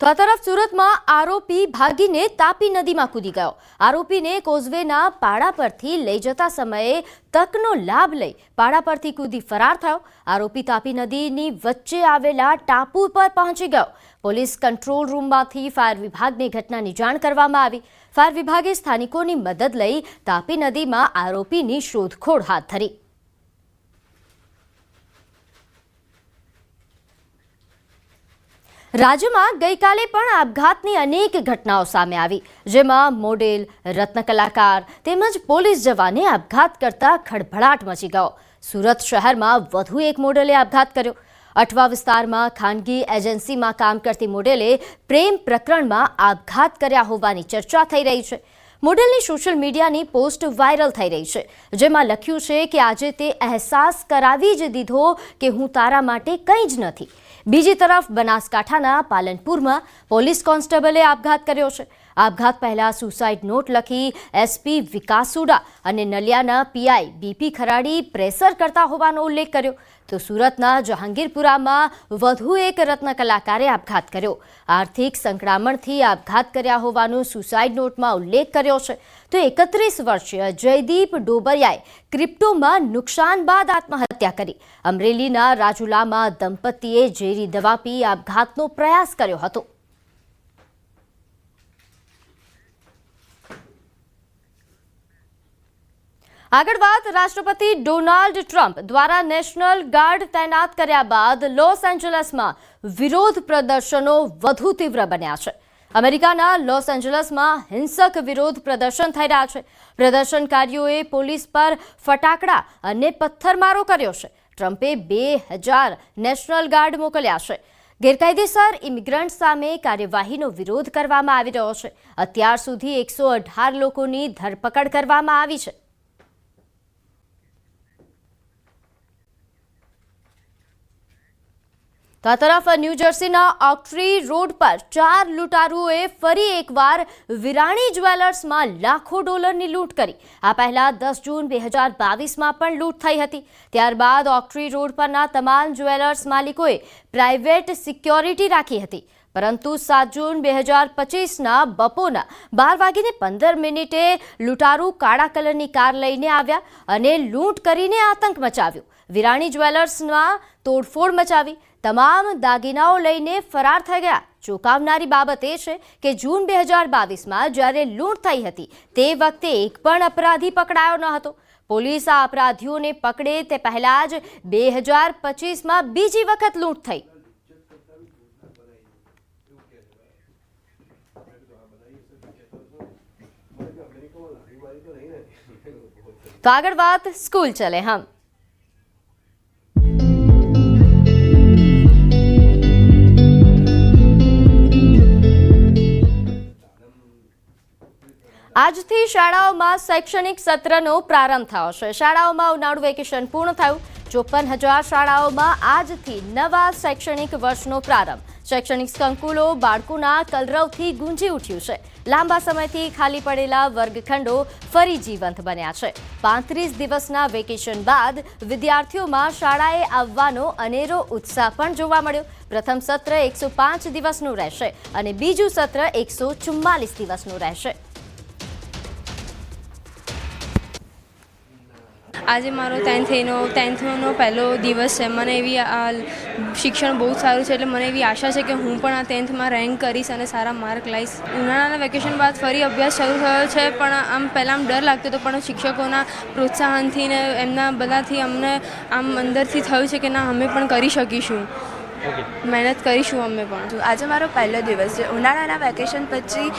તો આ તરફ સુરતમાં આરોપી ભાગીને તાપી નદીમાં કૂદી ગયો। આરોપીને કોઝવેના પાડા પરથી લઈ જતા સમયે તકનો લાભ લઈ પાડા પરથી કૂદી ફરાર થયો। આરોપી તાપી નદીની વચ્ચે આવેલા ટાપુ પર પહોંચી ગયો। પોલીસ કંટ્રોલ રૂમમાંથી ફાયર વિભાગને ઘટનાની જાણ કરવામાં આવી। ફાયર વિભાગે સ્થાનિકોની મદદ લઈ તાપી નદીમાં આરોપીની શોધખોળ હાથ ધરી। રાજ્યમાં ગઈકાલે પણ આપઘાતની અનેક ઘટનાઓ સામે આવી, જેમાં મોડેલ, રત્ન કલાકાર તેમજ પોલીસ જવાને આપઘાત કરતા ખળભળાટ મચી ગયો। સુરત શહેરમાં વધુ એક મોડેલે આપઘાત કર્યો। અઠવા વિસ્તારમાં ખાનગી એજન્સીમાં કામ કરતી મોડેલે પ્રેમ પ્રકરણમાં આપઘાત કર્યા હોવાની ચર્ચા થઈ રહી છે। મોડેલની સોશિયલ મીડિયાની પોસ્ટ વાયરલ થઈ રહી છે, જેમાં લખ્યું છે કે આજે તે અહેસાસ કરાવી જ દીધો કે હું તારા માટે કંઈ જ નથી। બીજી તરફ બનાસકાંઠાના પાલનપુરમાં પોલીસ કોન્સ્ટેબલે આપઘાત કર્યો છે। આપઘાત પહેલા સુસાઇડ નોટ લખી એસપી વિકાસુડા અને નલિયાના પીઆઈ બીપી ખરાડી પ્રેશર કરતા હોવાનો ઉલ્લેખ કર્યો। તો સુરતના જહાંગીરપુરામાં વધુ એક રત્ન કલાકારે આપઘાત કર્યો। આર્થિક સંકળામણથી આપઘાત કર્યા હોવાનો સુસાઇડ નોટમાં ઉલ્લેખ કર્યો છે। તો 31 વર્ષીય જયદીપ ડોબરિયાએ ક્રિપ્ટોમાં નુકસાન બાદ આત્મહત્યા કરી। અમરેલીના રાજુલામાં દંપતીએ ઝેરી દવા પી આપઘાતનો પ્રયાસ કર્યો હતો। આગળ વાત રાષ્ટ્રપતિ ડોનાલ્ડ ટ્રમ્પ દ્વારા નેશનલ ગાર્ડ તૈનાત કર્યા બાદ લોસ એન્જલસમાં વિરોધ પ્રદર્શનો વધુ તીવ્ર બન્યા છે। અમેરિકાના લોસ એન્જલસમાં હિંસક વિરોધ પ્રદર્શન થઈ રહ્યા છે। પ્રદર્શનકારીઓએ પોલીસ પર ફટાકડા અને પથ્થરમારો કર્યો છે। ટ્રમ્પે 2000 નેશનલ ગાર્ડ મોકલ્યા છે। ગેરકાયદેસર ઇમિગ્રન્ટ સામે કાર્યવાહીનો વિરોધ કરવામાં આવી રહ્યો છે। અત્યાર સુધી 118 લોકોની ધરપકડ કરવામાં આવી છે। તો આ તરફ ન્યૂજર્સીના ઓક્ટ્રી રોડ પર 4 લૂંટારુઓએ ફરી એકવાર વિરાણી જ્વેલર્સમાં લાખો ડોલરની લૂંટ કરી। આ પહેલા 10 જૂન 2022માં પણ લૂંટ થઈ હતી। ત્યારબાદ ઓક્ટ્રી રોડ પરના તમામ જ્વેલર્સ માલિકોએ પ્રાઇવેટ સિક્યોરિટી રાખી હતી, પરંતુ 7 જૂન 2025ના બપોરના 12:15 લૂંટારુ કાળા કલરની કાર લઈને આવ્યા અને લૂંટ કરીને આતંક મચાવ્યો। વિરાણી જ્વેલર્સમાં તોડફોડ મચાવી તમામ દાગીનાઓ લઈને ફરાર થઈ ગયા। ચોંકાવનારી બાબત એ છે કે જૂન 2022માં જ્યારે લૂંટ થઈ હતી તે વખતે એક પણ અપરાધી પકડાયો ન હતો। પોલીસ આ અપરાધીઓને પકડે તે પહેલા જ 2025માં બીજી વખત લૂંટ થઈ। તો આગળ વાત સ્કૂલ ચલે હમ। આજથી શાળાઓમાં શૈક્ષણિક સત્રનો પ્રારંભ થયો છે। શાળાઓમાં ઉનાળુ વેકેશન પૂર્ણ થયું। 54,000 શાળાઓમાં આજથી નવા શૈક્ષણિક વર્ષનો પ્રારંભ। શૈક્ષણિક સંકુલો બાળકોના કલરવથી ગુંજી ઉઠ્યું છે। લાંબા સમયથી ખાલી પડેલા વર્ગખંડો ફરી જીવંત બન્યા છે। 35 દિવસના વેકેશન બાદ વિદ્યાર્થીઓમાં શાળાએ આવવાનો અનેરો ઉત્સાહ પણ જોવા મળ્યો। પ્રથમ સત્ર 105 દિવસનું રહેશે અને બીજું સત્ર 144 દિવસનું રહેશે। આજે મારો 10thનો પહેલો દિવસ છે। મને એવી શિક્ષણ બહુ સારું છે, એટલે મને એવી આશા છે કે હું પણ આ 10thમાં રેન્ક કરીશ અને સારા માર્ક લાવીશ। ઉનાળાના વેકેશન બાદ ફરી અભ્યાસ શરૂ થયો છે, પણ આમ પહેલાં ડર લાગતો હતો, પણ શિક્ષકોના પ્રોત્સાહનથી ને એમના બધાથી અમને આમ અંદરથી થયું છે કે ના, અમે પણ કરી શકીશું, મહેનત કરીશું અમે પણ। આજે મારો પહેલો દિવસ છે। ઉનાળાના વેકેશન પછી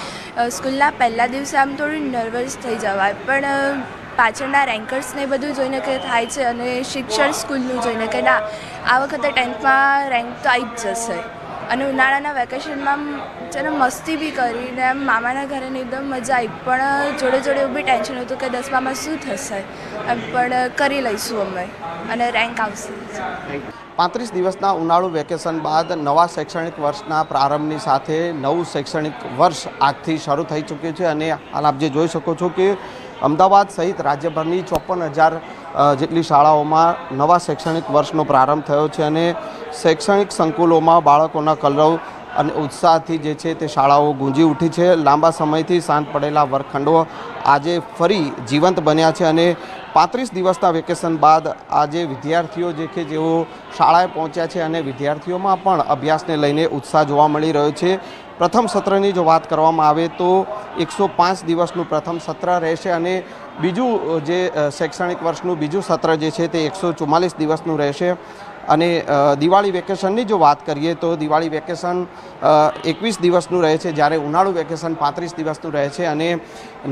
સ્કૂલના પહેલા દિવસે આમ થોડું નર્વસ થઈ જવાય, પણ પાછળના રેન્કર્સને બધું જોઈને કે થાય છે અને શિક્ષણ સ્કૂલનું જોઈને કે ના, આ વખતે 10thમાં રેન્ક તો આવી જ જશે। અને ઉનાળાના વેકેશનમાં છે ને મસ્તી બી કરીને એમ મામાના ઘરે ને એકદમ મજા આવી, પણ જોડે જોડે એવું બી ટેન્શન હતું કે 10મામાં શું થશે, પણ કરી લઈશું અમે અને રેન્ક આવશે। 35 દિવસના ઉનાળુ વેકેશન બાદ નવા શૈક્ષણિક વર્ષના પ્રારંભની સાથે નવું શૈક્ષણિક વર્ષ આજથી શરૂ થઈ ચૂક્યું છે। અને હાલ આપ જે જોઈ શકો છો કે અમદાવાદ સહિત રાજ્યભરની 54,000 જેટલી શાળાઓમાં નવા શૈક્ષણિક વર્ષનો પ્રારંભ થયો છે અને શૈક્ષણિક સંકુલોમાં બાળકોના કલરવ અને ઉત્સાહથી જે છે તે શાળાઓ ગુંજી ઉઠી છે. લાંબા સમયથી શાંત પડેલા વર્ગખંડો આજે ફરી જીવંત બન્યા છે અને 35 દિવસના વેકેશન બાદ આજે વિદ્યાર્થીઓ જે કે જેઓ શાળાએ પહોંચ્યા છે અને વિદ્યાર્થીઓમાં પણ અભ્યાસને લઈને ઉત્સાહ જોવા મળી રહ્યો છે. પ્રથમ સત્રની જો વાત કરવામાં આવે તો 105 દિવસનું પ્રથમ સત્ર રહેશે અને બીજું જે શૈક્ષણિક વર્ષનું બીજું સત્ર જે છે તે 144 દિવસનું રહેશે. અને દિવાળી વેકેશનની જો વાત કરીએ તો દિવાળી વેકેશન 21 દિવસનું રહે છે, જ્યારે ઉનાળુ વેકેશન 35 દિવસનું રહે છે. અને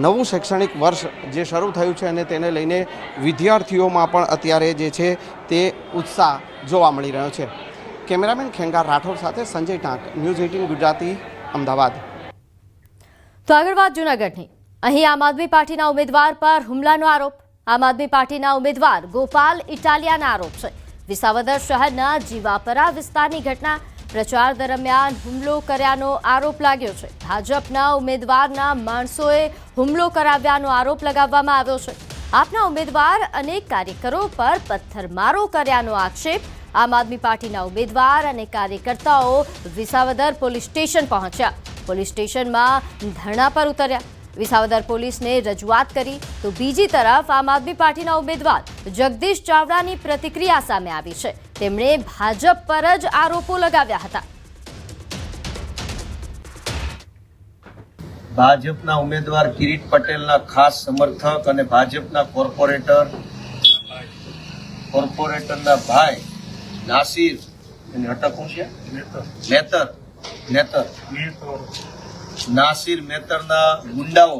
નવું શૈક્ષણિક વર્ષ જે શરૂ થયું છે અને તેને લઈને વિદ્યાર્થીઓમાં પણ અત્યારે જે છે તે ઉત્સાહ જોવા મળી રહ્યો છે. કેમેરામેન ખેંગાર રાઠોડ સાથે સંજય ટાંક, ન્યૂઝ 18 ગુજરાતી, અમદાવાદ. તો આગળ વાત જૂનાગઢની. અહીં આમ આદમી પાર્ટીના ઉમેદવાર પર હુમલાનો આરોપ. આમ આદમી પાર્ટીના ઉમેદવાર ગોપાલ ઇટાલિયાના આરોપ છે. વિસાવદર શહેરના જીવાપરા વિસ્તારની ઘટના. પ્રચાર દરમિયાન હુમલો કર્યાનો આરોપ લાગ્યો છે. ભાજપના ઉમેદવારના માણસોએ હુમલો કરાવ્યાનો આરોપ લગાવવામાં આવ્યો છે. આપના ઉમેદવાર અનેક કાર્યકરો પર પથ્થરમારો કર્યાનો આક્ષેપ. આમ આદમી પાર્ટીના ઉમેદવાર અને કાર્યકર્તાઓ વિસાવદર પોલીસ સ્ટેશન પહોંચ્યા. પોલીસ સ્ટેશનમાં ધરણા પર ઉતર્યા. વિસાવદર પોલીસને રજૂઆત કરી તો બીજી તરફ આમ આદમી પાર્ટીના ઉમેદવાર જગદીશ ચાવડાની પ્રતિક્રિયા સામે આવી છે. તેમણે ભાજપ પર જ આરોપો લગાવ્યા હતા. ભાજપના ઉમેદવાર કિરીટ પટેલના ખાસ સમર્થક અને ભાજપના કોર્પોરેટરના ભાઈ નાસિર નાસિર મેતરના ગુંડાઓ,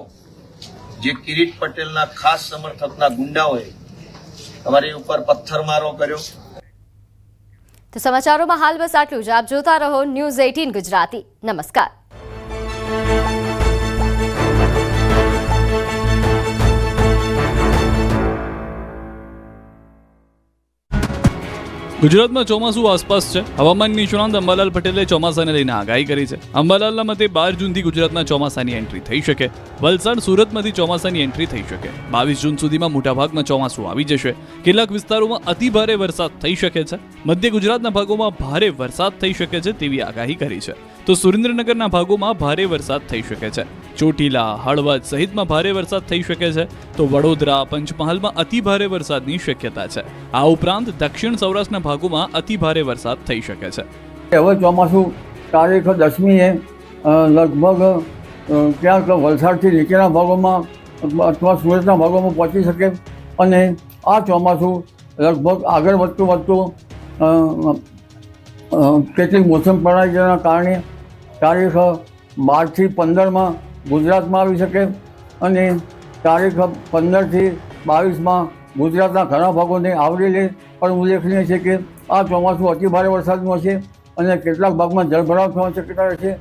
જે કિરીટ પટેલના ખાસ સમર્થકના ગુંડાઓએ અમારી ઉપર પથ્થરમારો કર્યો. તો સમાચારોમાં હાલ બસ આટલું જ. આપ જોતા રહો ન્યૂઝ 18 ગુજરાતી. નમસ્કાર. ગુજરાતમાં ચોમાસું આસપાસ છે. હવામાન નિષ્ણાંત અંબાલાલ પટેલે ચોમાસાને લઈને આગાહી કરી છે. અંબાલાલના મતે 12 જૂનથી ગુજરાતમાં ચોમાસાની એન્ટ્રી થઈ શકે. વલસાડ, સુરતમાંથી ચોમાસાની એન્ટ્રી થઈ શકે. 22 જૂન સુધીમાં મોટાભાગમાં ચોમાસું આવી જશે. કેટલાક વિસ્તારોમાં અતિભારે વરસાદ થઈ શકે છે. મધ્ય ગુજરાતના ભાગોમાં ભારે વરસાદ થઈ શકે છે તેવી આગાહી કરી છે. તો સુરેન્દ્રનગરના ભાગોમાં ભારે વરસાદ થઈ શકે છે. ચોટીલા, હળવદ સહિતમાં ભારે વરસાદ થઈ શકે છે. તો વડોદરા, પંચમહાલમાં અતિભારે વરસાદની શક્યતા છે. આ ઉપરાંત દક્ષિણ સૌરાષ્ટ્રના ભાગોમાં અતિભારે વરસાદ થઈ શકે છે. હવે ચોમાસું તારીખ 10મીએ લગભગ ક્યાંક વલસાડથી નીચેના ભાગોમાં અથવા સુરતના ભાગોમાં પહોંચી શકે અને આ ચોમાસું લગભગ આગળ વધતું કેટલીક મોસમ પ્રણાલીના કારણે તારીખ 12 થી 15માં ગુજરાતમાં આવી શકે અને તારીખ 15 થી 22માં ગુજરાતના ઘણા ભાગોને આવરી લે. પણ ઉલ્લેખનીય છે કે આ ચોમાસું અતિભારે વરસાદનું હશે અને કેટલાક ભાગમાં જળભરાવ થવાની શક્યતા રહેશે.